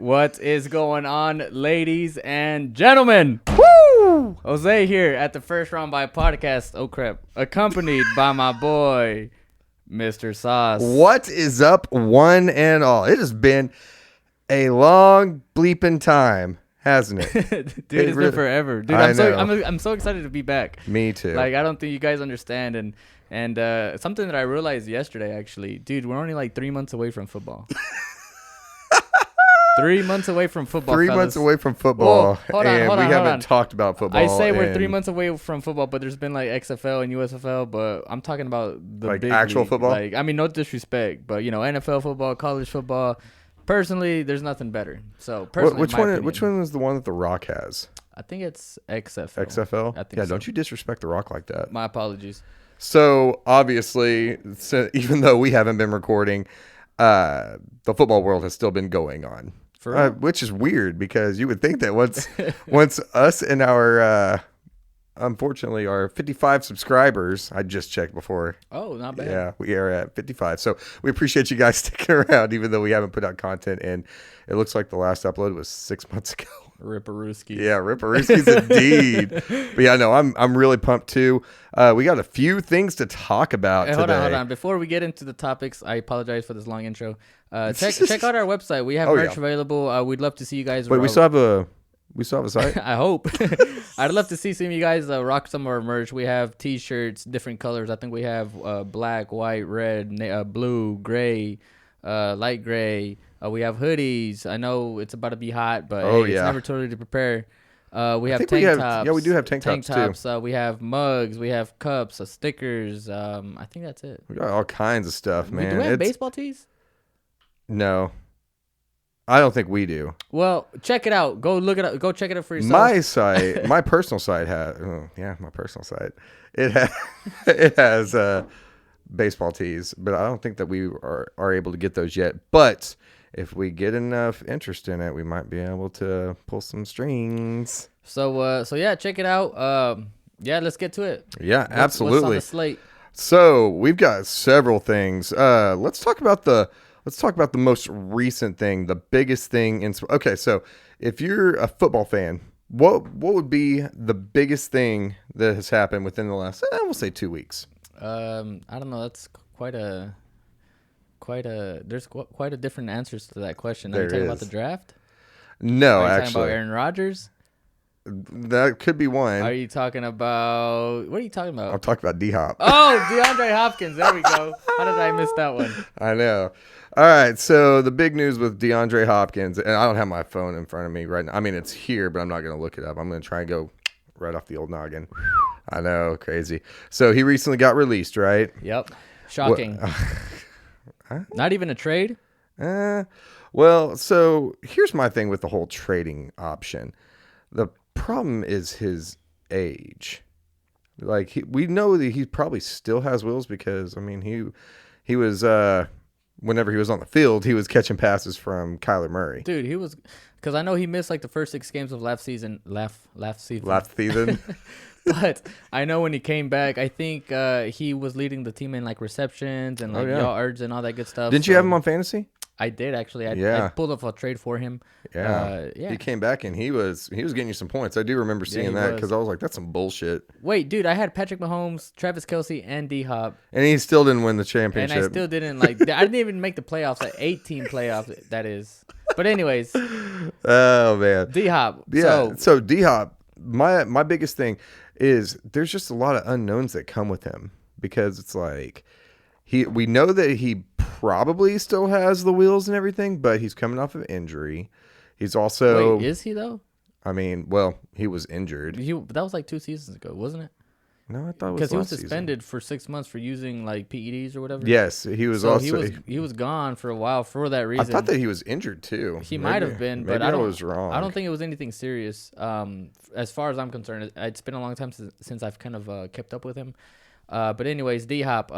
What is going on, ladies and gentlemen? Woo! Jose here at the First Round by Podcast. Oh, crap. Accompanied by my boy, Mr. Sauce. What is up, one and all? It has been a long bleeping time, hasn't it? Dude, it's been forever. Dude, I'm so excited to be back. Me too. Like, I don't think you guys understand. And something that I realized yesterday, actually. Dude, we're only like 3 months away from football. 3 months away from football. 3 months away from football. Hold and on, we haven't talked about football. I say we're 3 months away from football, but there's been like XFL and USFL, but I'm talking about the like big actual league. football. Like, I mean, no disrespect, but you know, NFL football, college football. Personally, there's nothing better. So personally, which one is the one that The Rock has? I think it's XFL. XFL. I think yeah, so. Don't you disrespect The Rock like that. My apologies. So obviously, even though we haven't been recording, the football world has still been going on. Which is weird because you would think that once us and our unfortunately our 55 subscribers, I just checked before. Oh, not bad. Yeah, we are at 55. So we appreciate you guys sticking around even though we haven't put out content, and it looks like the last upload was 6 months ago. Ripperooski. Yeah, Ripperooski's indeed. But yeah, no, I'm really pumped too. We got a few things to talk about today. Hold on. Before we get into the topics, I apologize for this long intro. Check out our website. We have merch available. We'd love to see you guys. Wait, we still have a site? I hope. I'd love to see some of you guys rock some of our merch. We have T-shirts, different colors. I think we have black, white, red, blue, gray, light gray. We have hoodies. I know it's about to be hot, but it's never too early to prepare. We have tank tops. Yeah, we do have tank tops too. We have mugs. We have cups, stickers. I think that's it. We got all kinds of stuff, man. Do we have baseball tees? No. I don't think we do. Well, check it out. Go look it up. Go check it out for yourself. My site, my personal site my personal site. It has baseball tees, but I don't think that we are able to get those yet. But if we get enough interest in it, we might be able to pull some strings. So yeah, check it out. Yeah, let's get to it. Yeah, absolutely. What's on the slate? So we've got several things. Let's talk about the most recent thing, the biggest thing. Okay, so if you're a football fan, what would be the biggest thing that has happened within the last, we'll say 2 weeks? I don't know. That's quite a different answers to that question. Are you talking about the draft? No, Are you actually. talking about Aaron Rodgers? That could be one. Are you talking about, what are you talking about? I'm talking about D-Hop. Oh, Deandre Hopkins. There we go. How did I miss that one? I know. All right, so the big news with Deandre Hopkins, and I don't have my phone in front of me right now. I mean, it's here, but I'm not going to look it up. I'm going to try and go right off the old noggin. I know, crazy. So he recently got released, right? Yep. Shocking. Not even a trade? Well, so here's my thing with the whole trading option. The problem is his age. Like, we know that he probably still has wheels because, I mean, he was... whenever he was on the field, he was catching passes from Kyler Murray. Dude, he was, because I know he missed like the first 6 games of last season. Last season. But I know when he came back, I think he was leading the team in like receptions and yards and all that good stuff. Didn't you have him on fantasy? I did actually. I pulled off a trade for him. Yeah. He came back and he was getting you some points. I do remember seeing that because I was like, that's some bullshit. Wait, dude, I had Patrick Mahomes, Travis Kelce, and D-Hop. And he still didn't win the championship. And I still didn't I didn't even make the playoffs, like 18 playoffs, that is. But anyways. Oh, man. D-Hop. Yeah. So D-Hop, my biggest thing is there's just a lot of unknowns that come with him because it's like we know that he probably still has the wheels and everything, but he's coming off of injury. He's also... Wait, is he though? I mean, well, he was injured. That was like 2 seasons ago, wasn't it? No, I thought it was because he was last suspended for 6 months for using like PEDs or whatever. Yes, he was he was gone for a while for that reason. I thought that he was injured too. He might have been, but I was wrong. I don't think it was anything serious. As far as I'm concerned, it's been a long time since I've kind of kept up with him. But anyways, D-Hop.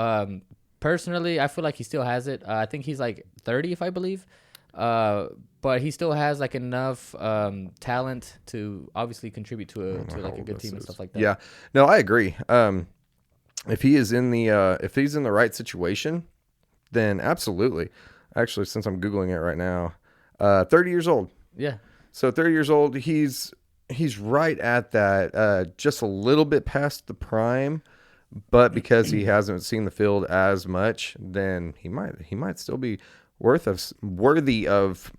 Personally, I feel like he still has it. I think he's like 30, if I believe. But he still has like enough talent to obviously contribute to like a good team and stuff like that. Yeah, no, I agree. If he is in if he's in the right situation, then absolutely. Actually, since I'm Googling it right now, 30 years old. Yeah. So 30 years old, he's right at that, just a little bit past the prime, but because he hasn't seen the field as much, then he might still be worthy of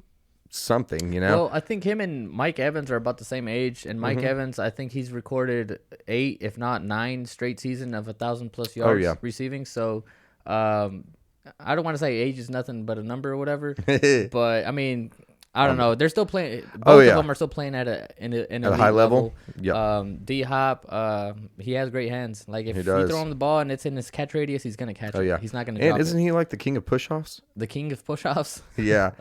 something, you know. Well, I think him and Mike Evans are about the same age, and Mike Evans, I think he's recorded 8, if not 9, straight season of 1,000+ yards receiving. So, I don't want to say age is nothing but a number or whatever, but I mean, I don't know. They're still playing. Both of them are still playing at a high level. Yeah. D Hop, he has great hands. Like if you throw him the ball and it's in his catch radius, he's gonna catch it. Yeah. He's not gonna. And isn't he like the king of push-offs? The king of push-offs. Yeah.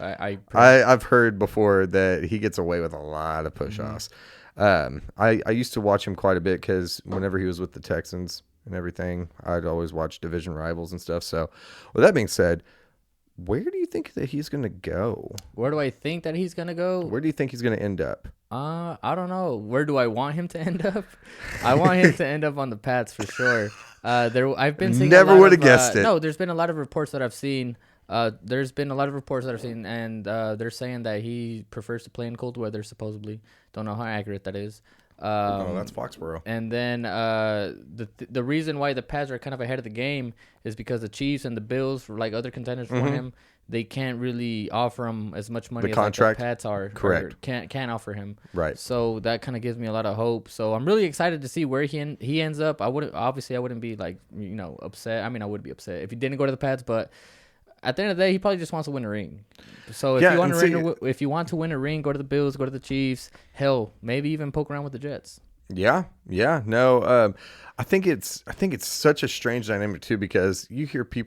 I've heard before that he gets away with a lot of push-offs. I used to watch him quite a bit because whenever he was with the Texans and everything, I'd always watch division rivals and stuff. So, with that being said, where do you think that he's going to go? Where do I think that he's going to go? Where do you think he's going to end up? I don't know. Where do I want him to end up? I want him to end up on the Pats for sure. I've been seeing never would have guessed it. No, there's been a lot of reports that I've seen. And they're saying that he prefers to play in cold weather, supposedly. Don't know how accurate that is. That's Foxborough. And then the reason why the Pats are kind of ahead of the game is because the Chiefs and the Bills, like other contenders for him, they can't really offer him as much money as like the Pats are. Correct. Can't offer him. Right. So that kind of gives me a lot of hope. So I'm really excited to see where he ends up. I wouldn't be like, upset. I mean, I would be upset if he didn't go to the Pats, but at the end of the day, he probably just wants to win a ring. So if you want to win a ring, go to the Bills, go to the Chiefs. Hell, maybe even poke around with the Jets. Yeah. No, I think it's such a strange dynamic too, because you hear you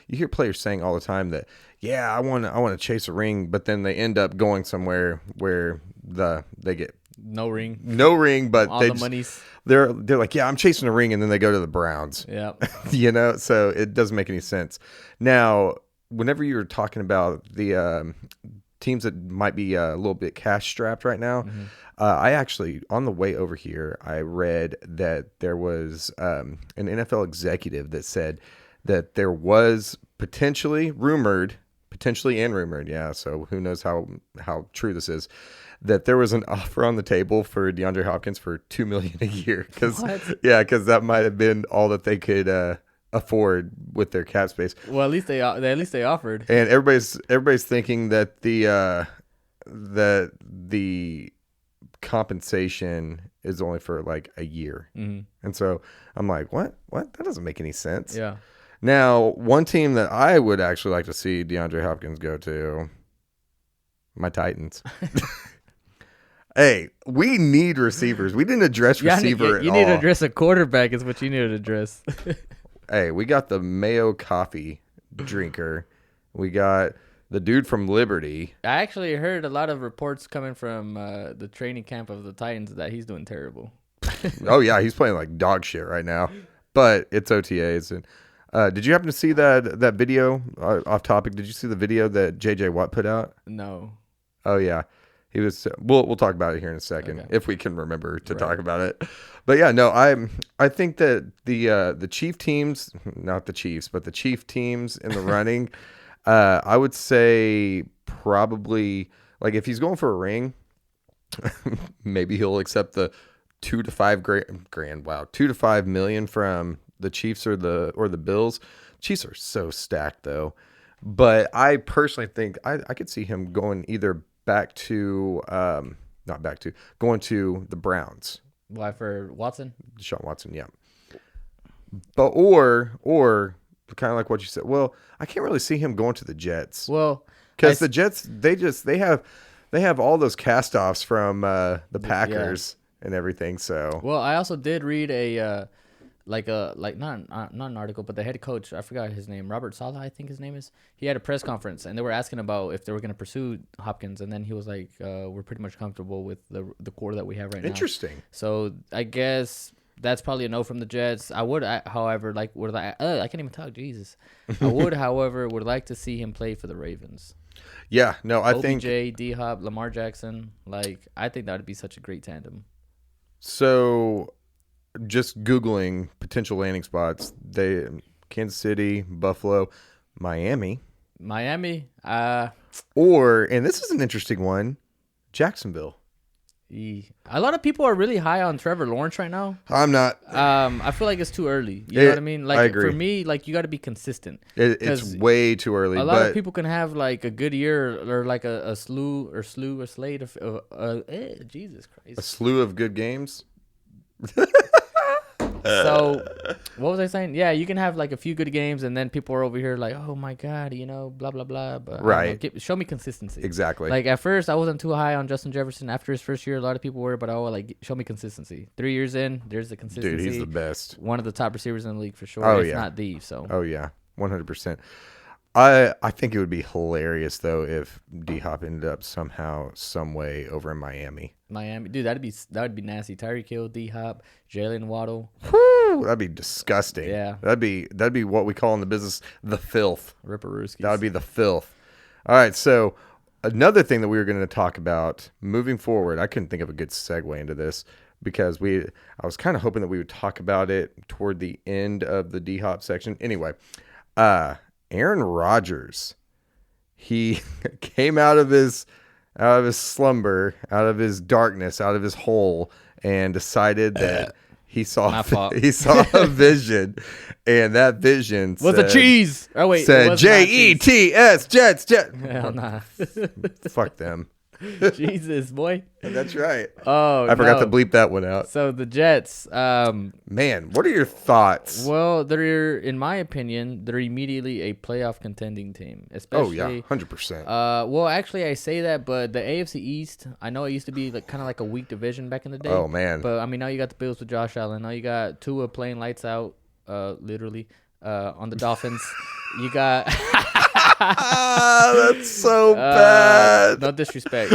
hear players saying all the time that, I want to chase a ring, but then they end up going somewhere where they get no ring, but all the monies. They're like, I'm chasing a ring, and then they go to the Browns. Yeah. So it doesn't make any sense. Now, whenever you're talking about the teams that might be a little bit cash strapped right now, I actually, on the way over here, I read that there was an NFL executive that said that there was potentially rumored, so who knows how true this is, that there was an offer on the table for Deandre Hopkins for $2 million a year, because that might have been all that they could afford with their cap space. Well, at least they offered. And everybody's thinking that the compensation is only for like a year, and so I'm like, what? That doesn't make any sense. Yeah. Now, one team that I would actually like to see DeAndre Hopkins go to, my Titans. Hey, we need receivers. We didn't address receiver at all. You need to address a quarterback is what you need to address. Hey, we got the Mayo coffee drinker. We got the dude from Liberty. I actually heard a lot of reports coming from the training camp of the Titans that he's doing terrible. Oh, yeah, he's playing like dog shit right now. But it's OTAs. And did you happen to see that video? Off topic, did you see the video that J.J. Watt put out? No. Oh, yeah. He was. We'll talk about it here in a second, if we can remember to talk about it. But yeah, no, I think that the Chief teams, not the Chiefs, but the Chief teams in the running, I would say probably, like, if he's going for a ring, maybe he'll accept the $2 to $5 million from the Chiefs or the Bills. Chiefs are so stacked though, but I personally think I could see him going either going to the Browns. Why, for Watson? Deshaun Watson, yeah. But or kind of like what you said. Well, I can't really see him going to the Jets. Well, because the Jets, they have all those cast-offs from the Packers and everything. So well, I also did read a not an article, but the head coach, I forgot his name, Robert Saleh, I think his name is. He had a press conference, and they were asking about if they were going to pursue Hopkins, and then he was like, "We're pretty much comfortable with the core that we have right now." Interesting. So I guess that's probably a no from the Jets. I would, however, I can't even talk. Jesus, I would, however, would like to see him play for the Ravens. Yeah, no, I think OBJ, D Hop, Lamar Jackson. I think that would be such a great tandem. So, just Googling potential landing spots, Kansas City, Buffalo, Miami. Miami. Or, and this is an interesting one, Jacksonville. A lot of people are really high on Trevor Lawrence right now. I'm not. I feel like it's too early. You know what I mean? Like I agree. For me, like you got to be consistent. It's way too early. A lot of people can have like a good year or like a slate of Jesus Christ. A slew of good games. So, what was I saying? Yeah, you can have like a few good games, and then people are over here like, "Oh my God," blah blah blah. But right, show me consistency. Exactly. Like at first, I wasn't too high on Justin Jefferson. After his first year, a lot of people were, but show me consistency. 3 years in, there's the consistency. Dude, he's the best. One of the top receivers in the league for sure. Oh, if not the. So. Oh yeah, 100%. I think it would be hilarious though if D Hop ended up somehow, some way over in Miami. Dude, that would be nasty. Tyreek Hill, D Hop, Jalen Waddle. Whew, that'd be disgusting. Yeah, that'd be what we call in the business the filth. Ripperooskies. That would be the filth. All right, so another thing that we were going to talk about moving forward. I couldn't think of a good segue into this because I was kind of hoping that we would talk about it toward the end of the D Hop section. Anyway, Aaron Rodgers, he came out of his slumber, out of his darkness, out of his hole, and decided that he saw a vision, and that vision was a cheese. Oh wait, said Jets, Jets. Hell nah. Fuck them. Jesus, boy. That's right. Oh, I forgot to bleep that one out. So the Jets, man, what are your thoughts? Well, in my opinion, they're immediately a playoff contending team. Especially, 100%. Well, actually, I say that, but the AFC East, I know it used to be kind of like a weak division back in the day. Oh man. But I mean, now you got the Bills with Josh Allen. Now you got Tua playing lights out, literally, on the Dolphins. You got. That's so bad. No disrespect.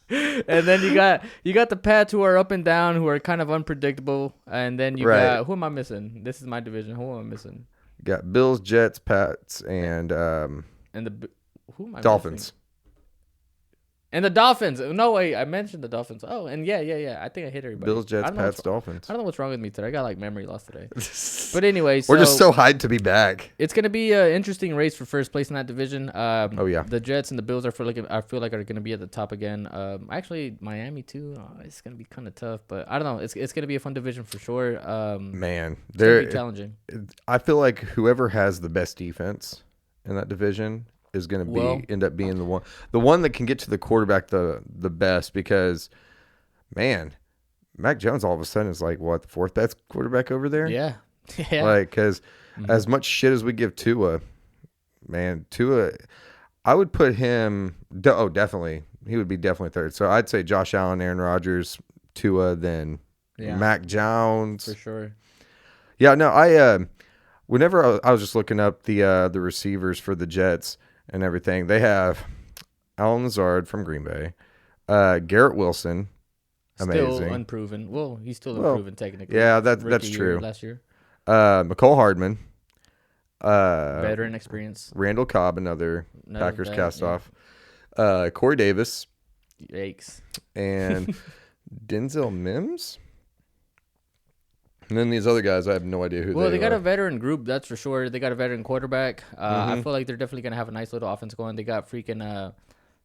And then you got the Pats who are up and down, who are kind of unpredictable. And then you got, who am I missing? This is my division. Who am I missing? You got Bills, Jets, Pats, and who am I Dolphins. Missing? And the Dolphins. No, wait, I mentioned the Dolphins. Oh, and yeah. I think I hit everybody. Bills, Jets, Pats, Dolphins. I don't know what's wrong with me today. I got like memory loss today. But anyway, we're just so hyped to be back. It's going to be an interesting race for first place in that division. Oh, yeah. The Jets and the Bills I feel like are going to be at the top again. Actually, Miami, too. It's going to be kind of tough. But I don't know. It's going to be a fun division for sure. Man. It's going to be challenging. I feel like whoever has the best defense in that division is going to end up being the one that can get to the quarterback the best, because, man, Mac Jones all of a sudden is like, what, the fourth best quarterback over there? Yeah. Like, because as much shit as we give Tua, I would put him, definitely. He would be definitely third. So I'd say Josh Allen, Aaron Rodgers, Tua, then Mac Jones. For sure. Yeah, no, whenever I was just looking up the receivers for the Jets and everything, they have Allen Lazard from Green Bay, Garrett Wilson, amazing, still unproven. Well, he's still unproven technically. Yeah, that's true. Last year, McCole Hardman, veteran experience. Randall Cobb, another Packers cast-off. Corey Davis, yikes, and Denzel Mims. And then these other guys, I have no idea who they are. Well, they got a veteran group, that's for sure. They got a veteran quarterback. I feel like they're definitely going to have a nice little offense going. They got freaking,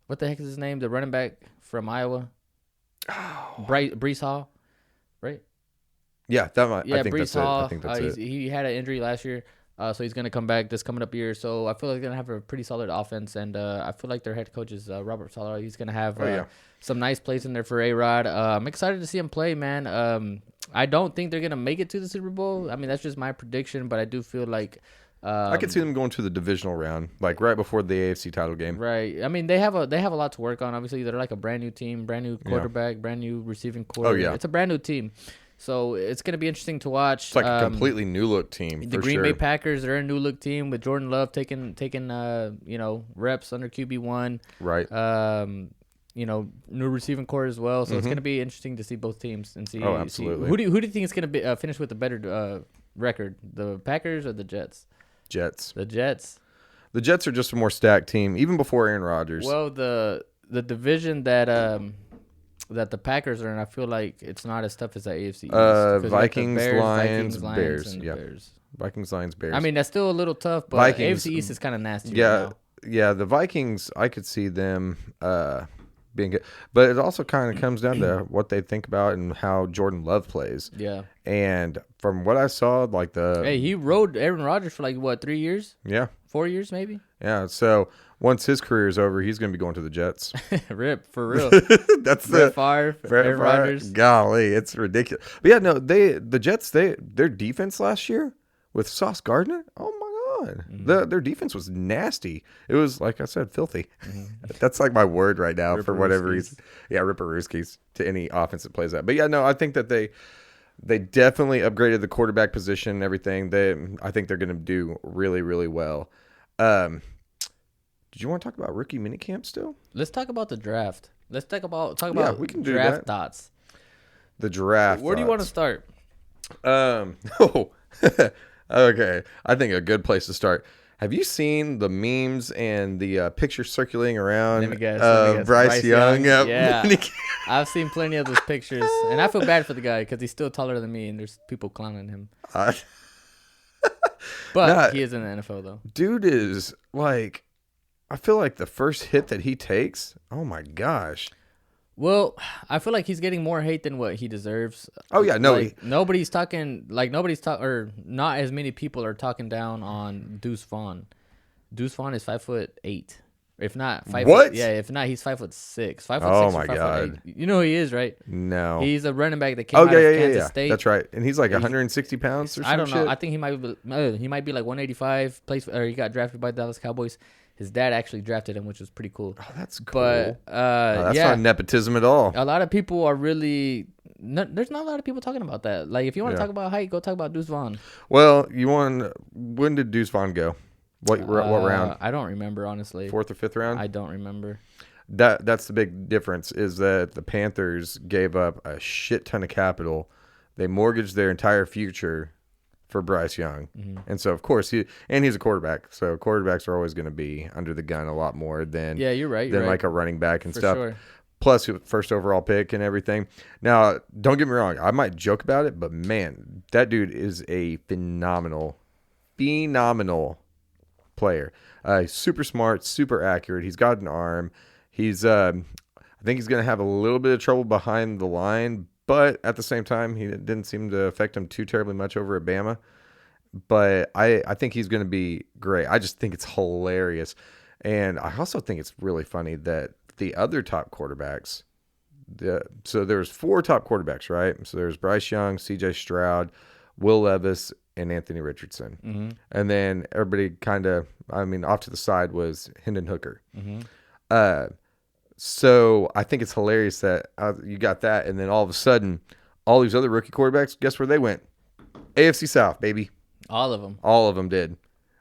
what the heck is his name? The running back from Iowa. Brees Hall, right? Yeah, I think Brees that's Hall. it. I think that's it. He had an injury last year, so he's going to come back this coming up year. So I feel like they're going to have a pretty solid offense, and I feel like their head coach is Robert Saleh. He's going to have some nice plays in there for AROD. I'm excited to see him play, man. I don't think they're going to make it to the Super Bowl. I mean, that's just my prediction, but I do feel like I could see them going to the divisional round, like right before the AFC title game. Right. I mean, they have a lot to work on. Obviously, they're like a brand new team, brand new quarterback, brand new receiving core. Oh, yeah. It's a brand new team. So it's going to be interesting to watch. It's like a completely new look team. The Green Bay Packers, they're a new look team with Jordan Love taking reps under QB1. Right. New receiving core as well. So it's going to be interesting to see both teams and see. Oh, absolutely. Who do you think is going to finish with a better record, the Packers or the Jets? Jets. The Jets. The Jets are just a more stacked team, even before Aaron Rodgers. Well, the division that the Packers are in, I feel like it's not as tough as the AFC East. Vikings, Lions, Bears. Yeah. Bears. Vikings, Lions, Bears. I mean, that's still a little tough, but Vikings, AFC East is kind of nasty. Yeah, right now. yeah. The Vikings, I could see them being good, but it also kind of comes down to what they think about and how Jordan Love plays. Yeah. And from what I saw, like Hey, he rode Aaron Rodgers for like what, 3 years? Yeah. 4 years maybe? Yeah. So once his career is over, he's going to be going to the Jets. Rip, for real. That's Brett Favre, Aaron Rodgers. Golly, it's ridiculous. But yeah, no, the Jets, their defense last year with Sauce Gardner, oh my God. Their defense was nasty. It was, like I said, filthy. That's like my word right now for whatever reason. Yeah, Ripperooskies to any offense that plays that. But yeah, no, I think that they definitely upgraded the quarterback position and everything. I think they're going to do really, really well. Did you want to talk about rookie minicamp still? Let's talk about the draft. Let's talk about we can do draft that. thoughts. The draft. Where do you want to start? Okay. I think a good place to start. Have you seen the memes and the pictures circulating around? Let me guess. Bryce Young. Yeah. I've seen plenty of those pictures, and I feel bad for the guy because he's still taller than me, and there's people clowning him. But he is in the NFL, though. Dude is like, I feel like the first hit that he takes, oh my gosh. Well, I feel like he's getting more hate than what he deserves. Oh yeah, no, like, not as many people are talking down on Deuce Vaughn. Deuce Vaughn is 5'8", if not 5. What? If not, he's 5'6". 5'6". Oh my God. 5'8". You know who he is, right? No. He's a running back that came out of Kansas State. That's right, and he's like 160 pounds or something. I don't know. I think he might be like 185. He got drafted by Dallas Cowboys. His dad actually drafted him, which was pretty cool. Oh, that's cool. But that's not nepotism at all. A lot of people are really. There's not a lot of people talking about that. Like, if you want to talk about height, go talk about Deuce Vaughn. Well, when did Deuce Vaughn go? What round? I don't remember, honestly. 4th or 5th round? I don't remember. That's the big difference, is that the Panthers gave up a shit ton of capital. They mortgaged their entire future for Bryce Young. And so, of course, he's a quarterback. So quarterbacks are always going to be under the gun a lot more than you're right. like a running back and for stuff. Sure. Plus, first overall pick and everything. Now, don't get me wrong. I might joke about it, but man, that dude is a phenomenal player. Super smart, super accurate. He's got an arm. I think he's going to have a little bit of trouble behind the line, but at the same time, he didn't seem to affect him too terribly much over at Bama. But I think he's going to be great. I just think it's hilarious. And I also think it's really funny that the other top quarterbacks, so there's 4 top quarterbacks, right? So there's Bryce Young, C.J. Stroud, Will Levis, and Anthony Richardson. And then everybody off to the side was Hendon Hooker. So I think it's hilarious that you got that, and then all of a sudden, all these other rookie quarterbacks, guess where they went? AFC South, baby. All of them. All of them did.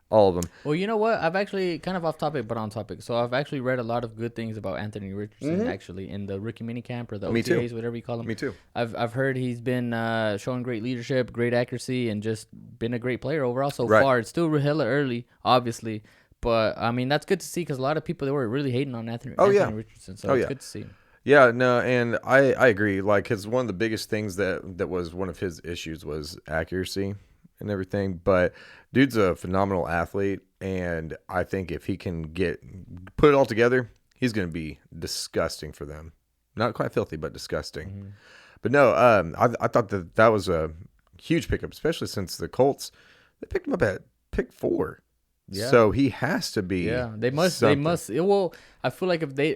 All of them. Well, you know what? I've actually, kind of off topic, but on topic. So I've actually read a lot of good things about Anthony Richardson, actually, in the rookie minicamp or the OTAs, whatever you call them. Me too. I've heard he's been showing great leadership, great accuracy, and just been a great player overall so far. It's still hella early, obviously. But, I mean, that's good to see because a lot of people, they were really hating on Anthony Richardson. So it's good to see. Yeah, no, and I agree. Like, because one of the biggest things that was one of his issues was accuracy and everything. But dude's a phenomenal athlete, and I think if he can put it all together, he's going to be disgusting for them. Not quite filthy, but disgusting. But no, I thought that was a huge pickup, especially since the Colts, they picked him up at pick 4. Yeah. So he has to be. Yeah, they must. Something. They must. Well, I feel like if they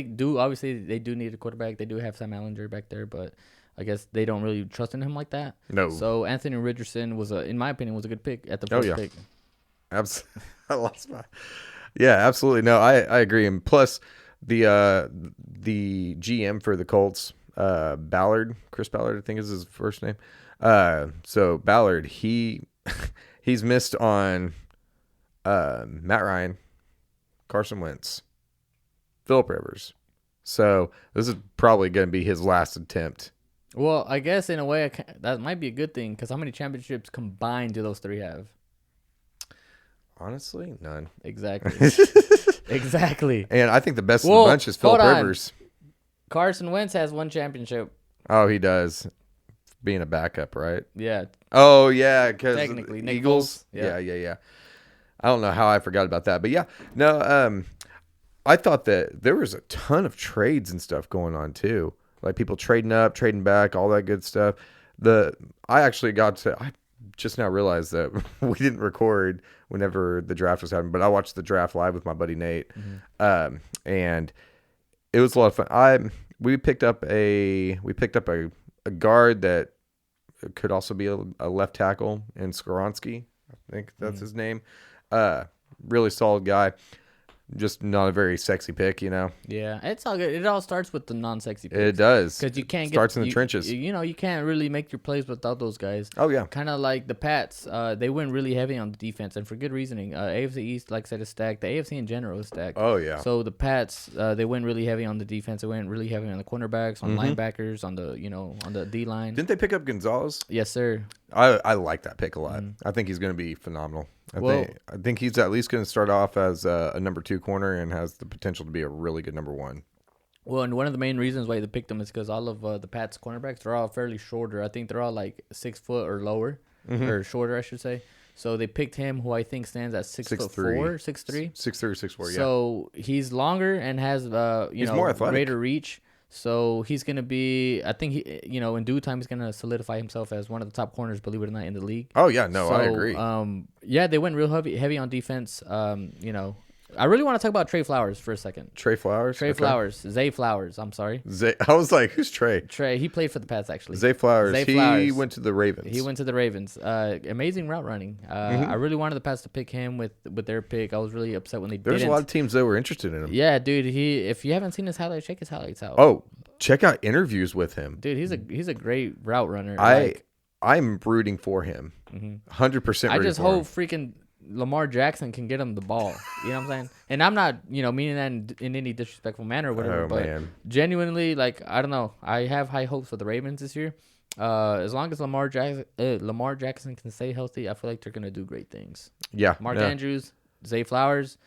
do. Obviously, they do need a quarterback. They do have Sam Ellinger back there, but I guess they don't really trust in him like that. No. So Anthony Richardson in my opinion, was a good pick at the first pick. Absolutely. I lost my. Yeah, absolutely. No, I agree. And plus, the GM for the Colts, Ballard, Chris Ballard, I think is his first name. So Ballard, he's missed on Matt Ryan, Carson Wentz, Phillip Rivers. So this is probably going to be his last attempt. Well, I guess in a way that might be a good thing because how many championships combined do those 3 have? Honestly, none. Exactly. Exactly. And I think the best of the bunch is Phillip Rivers. Carson Wentz has 1 championship. Oh, he does. Being a backup, right? Yeah. Oh yeah, because Technically, Nick Eagles. Foles. Yeah. I don't know how I forgot about that, but yeah, no. I thought that there was a ton of trades and stuff going on too, like people trading up, trading back, all that good stuff. I just now realized that we didn't record whenever the draft was happening, but I watched the draft live with my buddy Nate, and it was a lot of fun. We picked up a guard that could also be a left tackle in Skoronski. I think that's his name. Really solid guy. Just not a very sexy pick, you know. Yeah, it's all good. It all starts with the non-sexy picks. It does, because you can't starts in the trenches. You can't really make your plays without those guys. Oh yeah, kind of like the Pats. They went really heavy on the defense, and for good reasoning. AFC East, like I said, is stacked. The AFC in general is stacked. Oh yeah. So the Pats, they went really heavy on the defense. They went really heavy on the cornerbacks, on linebackers, on the D line. Didn't they pick up Gonzalez? Yes, sir. I like that pick a lot. I think he's going to be phenomenal. I think he's at least going to start off as a number 2 corner and has the potential to be a really good number 1. Well, and one of the main reasons why they picked him is because all of the Pats cornerbacks, they're all fairly shorter. I think they're all like 6 foot or lower, or shorter, I should say. So they picked him, who I think stands at 6'4", 6'3", 6'3" or 6'4", yeah. So he's longer and has he's more athletic, greater reach. So he's gonna be. I think in due time, he's gonna solidify himself as one of the top corners, believe it or not, in the league. Oh yeah, no, I agree. Yeah, they went real heavy on defense. I really want to talk about Trey Flowers for a second. Trey Flowers? Zay Flowers. I'm sorry. I was like, who's Trey? Trey. He played for the Pats, actually. Zay Flowers. He went to the Ravens. Amazing route running. I really wanted the Pats to pick him with their pick. I was really upset when they didn't. There's a lot of teams that were interested in him. Yeah, dude. If you haven't seen his highlights, check his highlights out. Oh, check out interviews with him. Dude, he's a great route runner. I'm rooting for him. 100% I just hope freaking Lamar Jackson can get him the ball. You know what I'm saying? And I'm not, meaning that in any disrespectful manner or whatever. Genuinely, I don't know. I have high hopes for the Ravens this year. As long as Lamar Jackson can stay healthy, I feel like they're gonna do great things. Yeah. Mark Andrews, Zay Flowers,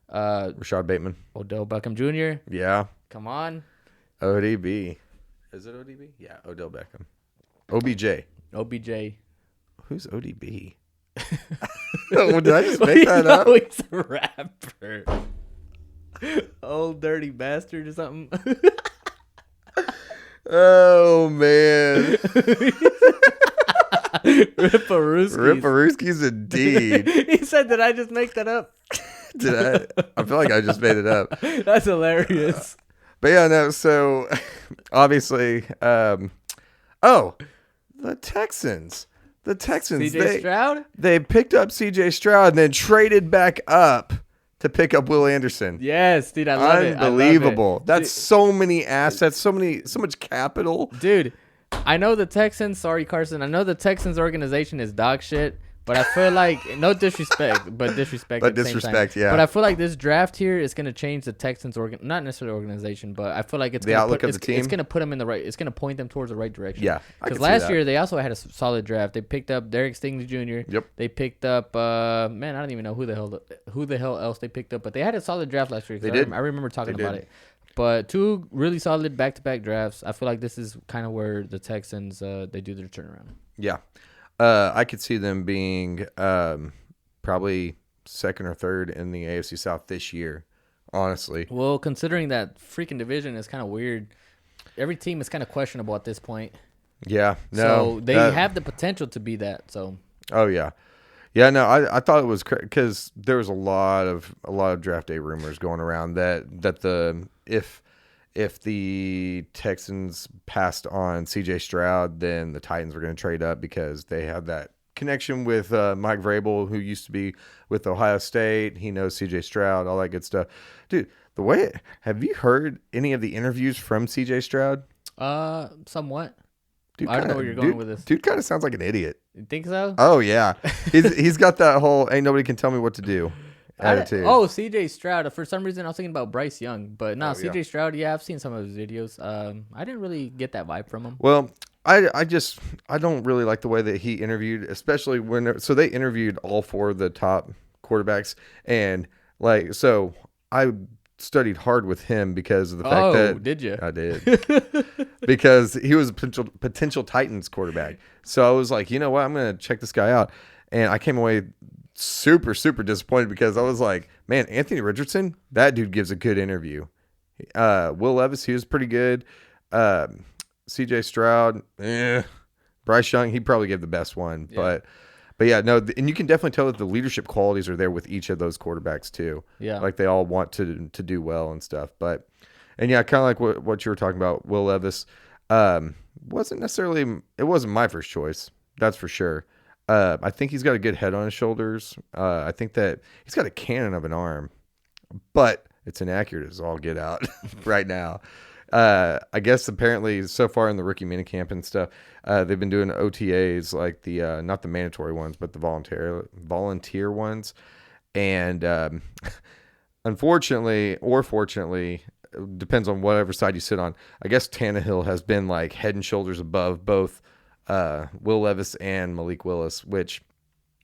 Rashad Bateman, Odell Beckham Jr. Yeah. Come on. ODB. Is it ODB? Yeah, Odell Beckham. OBJ. Who's ODB? Did I just make that up? He's a rapper. Old dirty bastard or something. Oh man. Ripperooskies indeed. He said, did I just make that up? Did I? I feel like I just made it up. That's hilarious. But yeah, no, so obviously the Texans. CJ Stroud? They picked up CJ Stroud and then traded back up to pick up Will Anderson. Yes, dude, I love it. Unbelievable. That's so many assets, so much capital. Dude, I know the Texans, sorry Carson, I know the Texans organization is dog shit, but I feel like, no disrespect, but disrespect at the same time. Yeah. But I feel like this draft here is going to change the Texans, not necessarily organization, but I feel like it's the outlook of the team. It's going to put them in the right, it's going to point them towards the right direction. Yeah, because last year they also had a solid draft. They picked up Derek Stingley Jr. Yep. They picked up, man, I don't even know who the hell else they picked up, but they had a solid draft last year. They did. I remember talking about it. But 2 really solid back-to-back drafts. I feel like this is kind of where the Texans, they do their turnaround. Yeah. I could see them being probably 2nd or 3rd in the AFC South this year, honestly. Well, considering that freaking division is kind of weird, every team is kind of questionable at this point. Yeah, no. So they have the potential to be that. So. Oh yeah, yeah. No, I thought it was because there was a lot of draft day rumors going around that if the Texans passed on C.J. Stroud, then the Titans were going to trade up because they had that connection with Mike Vrabel, who used to be with Ohio State. He knows C.J. Stroud, all that good stuff. Dude, have you heard any of the interviews from C.J. Stroud? Somewhat. Dude, I don't know where you're going with this. Dude kind of sounds like an idiot. You think so? Oh, yeah. He's got that whole, ain't nobody can tell me what to do attitude. C.J. Stroud. For some reason, I was thinking about Bryce Young. But no, C.J. Stroud, yeah, I've seen some of his videos. I didn't really get that vibe from him. Well, I don't really like the way that he interviewed, especially so they interviewed all 4 of the top quarterbacks. And, so I studied hard with him because of the fact that did you? I did. Because he was a potential Titans quarterback. So I was like, you know what? I'm going to check this guy out. And I came away super, super disappointed because I was like, man, Anthony Richardson, that dude gives a good interview. Will Levis, he was pretty good. CJ Stroud, Bryce Young, he probably gave the best one. Yeah. But yeah, no, and you can definitely tell that the leadership qualities are there with each of those quarterbacks too. Yeah. Like they all want to do well and stuff. But, and yeah, kind of like what you were talking about, Will Levis, it wasn't my first choice. That's for sure. I think he's got a good head on his shoulders. I think that he's got a cannon of an arm, but it's inaccurate as all get out right now. I guess apparently so far in the rookie minicamp and stuff, they've been doing OTAs like the not the mandatory ones, but the volunteer ones. And unfortunately or fortunately, depends on whatever side you sit on, I guess Tannehill has been like head and shoulders above both Will Levis and Malik Willis, which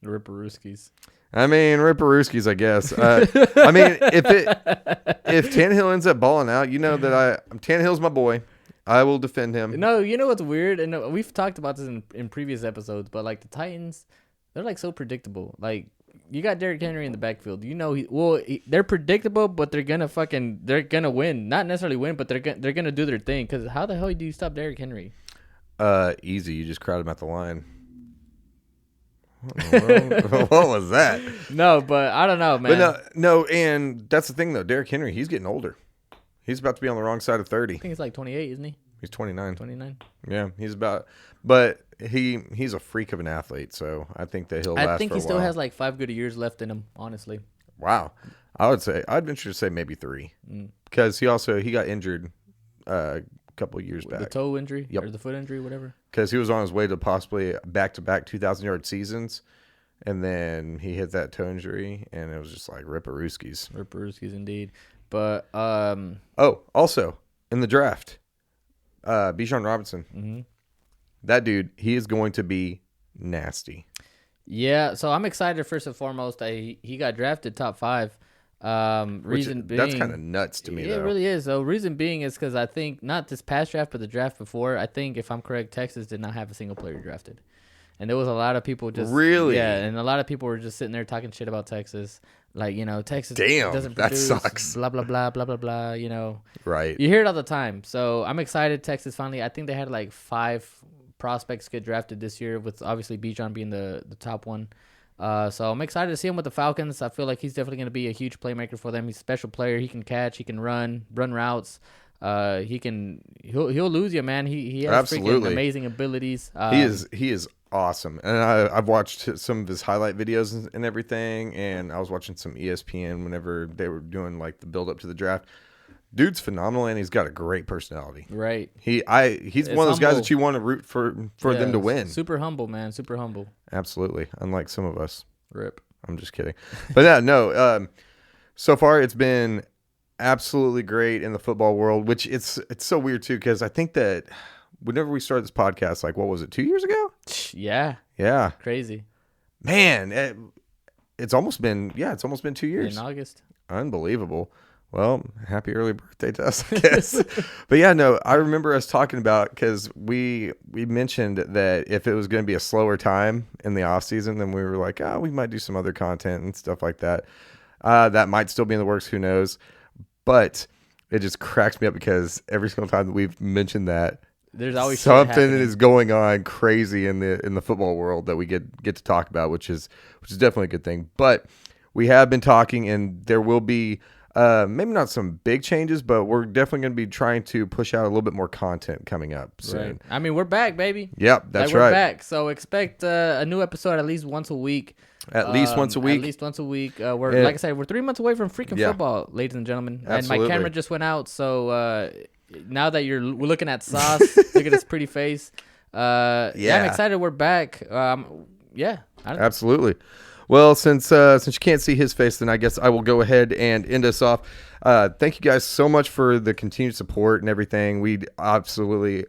Ripperooskies. I mean, Ripperooskies, I guess. I mean, if Tannehill ends up balling out, you know that Tannehill's my boy. I will defend him. No, you know what's weird? And we've talked about this in previous episodes, but like the Titans, they're like so predictable. Like you got Derrick Henry in the backfield. You know, they're predictable, but they're gonna win. Not necessarily win, but they're gonna do their thing. Because how the hell do you stop Derrick Henry? Easy. You just crowd him at the line. What was that? No, but I don't know, man. But no, and that's the thing though. Derrick Henry, he's getting older. He's about to be on the wrong side of 30. I think he's like 28, isn't he? He's 29. 29. Yeah, but he's a freak of an athlete, so I think that he'll last for a while. I think he still has like 5 good years left in him, honestly. Wow. I'd venture to say maybe 3. Because he got injured a couple of years back. The toe injury? Yep. Or the foot injury, whatever? Because he was on his way to possibly back-to-back 2,000-yard seasons, and then he hit that toe injury, and it was just like Ripperooskies. Ripperooskies, indeed. But also in the draft, Bijan Robinson. Mm-hmm. That dude, he is going to be nasty. Yeah, so I'm excited first and foremost that he got drafted top 5. Reason being, that's kind of nuts to me. It really is. So reason being is because I think not this past draft, but the draft before. I think if I'm correct, Texas did not have a single player drafted, and there was a lot of people just and a lot of people were just sitting there talking shit about Texas. Like, you know, Texas doesn't produce, that sucks. Blah, blah, blah, blah, blah, blah, you know. Right. You hear it all the time. So I'm excited Texas finally, I think they had like 5 prospects get drafted this year, with obviously Bijan being the top one. So I'm excited to see him with the Falcons. I feel like he's definitely going to be a huge playmaker for them. He's a special player. He can catch. He can run routes. He'll lose you, man. He has freaking amazing abilities. He is awesome, and I've watched some of his highlight videos and everything, and I was watching some ESPN whenever they were doing like the build up to the draft. Dude's phenomenal, and he's got a great personality. Right. He's one of those guys that you want to root for them to win. Super humble, man. Super humble. Absolutely. Unlike some of us. Rip. I'm just kidding. But yeah, no. So far, it's been absolutely great in the football world, which it's so weird too, because I think that whenever we started this podcast, like what was it, 2 years ago? Yeah. Crazy. Man, it's almost been 2 years. In August. Unbelievable. Well, happy early birthday to us, I guess. But yeah, no, I remember us talking about, because we mentioned that if it was going to be a slower time in the off season, then we were like, we might do some other content and stuff like that. That might still be in the works. Who knows? But it just cracks me up because every single time that we've mentioned that, there's always something that is going on crazy in the football world that we get to talk about, which is definitely a good thing. But we have been talking, and there will be maybe not some big changes, but we're definitely going to be trying to push out a little bit more content coming up soon. Right. I mean, we're back, baby. Yep, that's we're right. We're back, so expect a new episode at least once a week. At least once a week. Like I said, we're 3 months away from freaking football, ladies and gentlemen. Absolutely. And my camera just went out, so now that we're looking at Sauce, look at his pretty face. I'm excited. We're back. Absolutely. Well, since you can't see his face, then I guess I will go ahead and end us off. Thank you guys so much for the continued support and everything. We obviously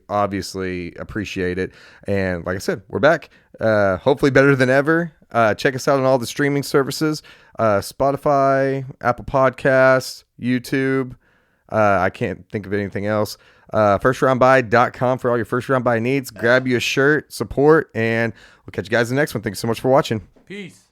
appreciate it. And like I said, we're back. Hopefully better than ever. Check us out on all the streaming services, Spotify, Apple Podcasts, YouTube. I can't think of anything else. FirstRoundBuy.com for all your first round buy needs. Grab you a shirt, support, and we'll catch you guys in the next one. Thanks so much for watching. Peace.